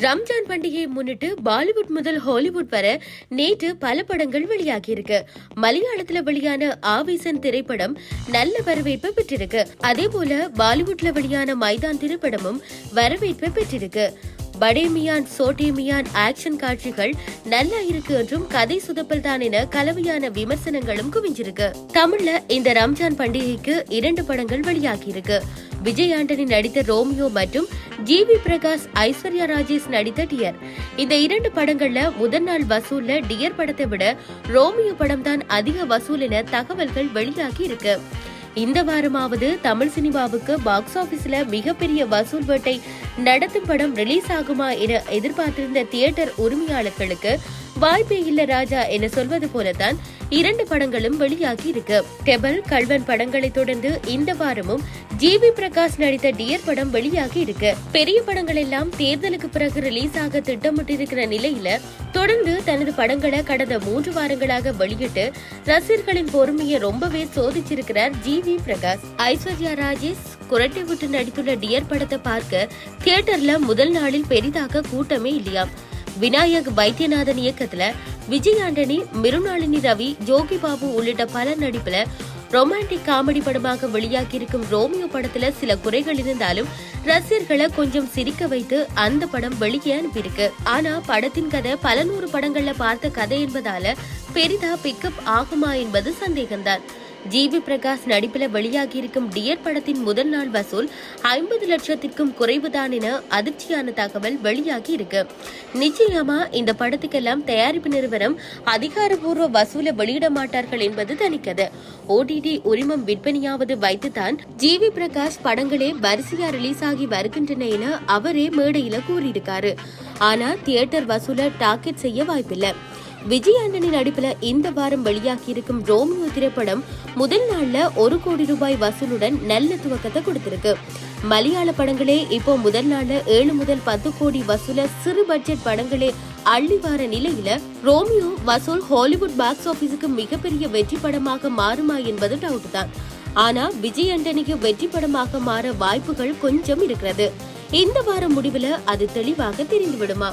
ரம்ஜான் பண்டிகையை முன்னிட்டு பாலிவுட் முதல் ஹாலிவுட் வர நேற்று பல படங்கள் வெளியாகியிருக்கு. மலையாளத்துல வெளியான ஆவேசன் திரைப்படம் நல்ல வரவேற்பை பெற்றிருக்கு. அதே போல பாலிவுட்ல வெளியான மைதான் திரைப்படமும் வரவேற்பை பெற்றிருக்கு. படே மியான் சோட்டே மியான் ஆக்ஷன் காட்சிகள் நல்லா இருக்கு என்றும் கதை சுதப்பல் தான் என கலவையான விமர்சனங்களும் குவிஞ்சிருக்கு. தமிழ்ல இந்த ரம்ஜான் பண்டிகைக்கு 2 படங்கள் வெளியாகி இருக்கு. விஜய் ஆண்டனி நடித்த ரோமியோ மற்றும் ஜிவி பிரகாஷ் ஐஸ்வர்யா ராஜேஷ் நடித்த டியர். இந்த 2 படங்கள்ல முதல் நாள் வசூல்ல டியர் படத்தை விட ரோமியோ படம் தான் அதிக வசூல் என தகவல்கள் வெளியாகி இருக்கு. இந்த வாரமாவது தமிழ் சினிமாவுக்கு பாக்ஸ் ஆபீஸ்ல மிகப்பெரிய வசூல் வேட்டை நடத்தும் படம் ரிலீஸ் ஆகுமா என எதிர்பார்த்திருந்த தியேட்டர் உரிமையாளர்களுக்கு வாய்ப்பே இல்ல ராஜா என சொல்வது போலதான் 2 படங்களும் வெளியாகி இருக்கு. டெபல் கல்வன் படங்களை தொடர்ந்து இந்த வாரமும் ஜிவி பிரகாஷ் நடித்த டியர் படம் வெளியாகி இருக்கு. பெரிய படங்கள் எல்லாம் தேர்தலுக்கு பிறகு ரிலீஸ் ஆக திட்டமிட்டிருக்கிற நிலையில தொடர்ந்து தனது படங்களை கடந்த 3 வாரங்களாக வெளியிட்டு ரசிகர்களின் பொறுமையை ரொம்பவே சோதிச்சிருக்கிறார் ஜிவி பிரகாஷ். ஐஸ்வர்யா ராஜேஷ் குரட்டை விட்டு நடித்துள்ள டியர் படத்தை பார்க்க தியேட்டர்ல முதல் நாளில் பெரிதாக கூட்டமே இல்லையாம். விநாயக் வைத்தியநாதன் இயக்கத்துல விஜய் ஆண்டனி, மிருணாளினி ரவி, ஜோகி பாபு உள்ளிட்ட பலர் நடிப்புல ரொமான்டிக் காமெடி படமாக வெளியாகி இருக்கும் ரோமியோ படத்துல சில குறைகள் இருந்தாலும் ரசிகர்களை கொஞ்சம் சிரிக்க வைத்து அந்த படம் வெளியே அனுப்பியிருக்கு. ஆனா படத்தின் கதை பல 100 படங்கள்ல பார்த்த கதை என்பதால பெரிதா பிக்கப் ஆகுமா என்பது சந்தேகம்தான். ஜிவி பிரகாஷ் நடிப்புல வெளியாகி இருக்கும் டியர் படத்தின் முதல் நாள் வசூல் 50 லட்சத்திற்கும் குறைவுதான் என அதிர்ச்சியான தகவல் வெளியாகி இருக்கு. நிச்சயமா இந்த படத்துக்கெல்லாம் தயாரிப்பு நிறுவனம் அதிகாரப்பூர்வ வசூலை வெளியிட மாட்டார்கள் என்பது தனிக்கது. OTT உரிமம் விற்பனையாவது வைத்துதான் ஜிவி பிரகாஷ் படங்களே வரிசையா ரிலீஸ் ஆகி வருகின்றன என அவரே மேடையில கூறியிருக்காரு. ஆனா தியேட்டர் வசூலை டார்கெட் செய்ய வாய்ப்பில்லை. விஜய் ஆண்டனி நடிப்புல இந்த வாரம் வெளியாகி இருக்கும் ரோமியோ திரைப்படம் முதல் நாள்ல 1 கோடி ரூபாய் வசூலுடன் நல்ல துவக்கத்தை கொடுத்திருக்கு. மலையாள படங்களே இப்போ முதல் நாள்ல 7 முதல் 10 கோடி வசூல சிறு பட்ஜெட் படங்களே அள்ளி வார நிலையில ரோமியோ வசூல் ஹாலிவுட் பாக்ஸ் ஆபீஸுக்கு மிகப்பெரிய வெற்றி படமாக மாறுமா என்பது டவுட் தான். ஆனா விஜய் ஆண்டனிக்கு வெற்றி படமாக மாற வாய்ப்புகள் கொஞ்சம் இருக்கிறது. இந்த வாரம் முடிவுல அது தெளிவாக தெரிந்து விடுமா?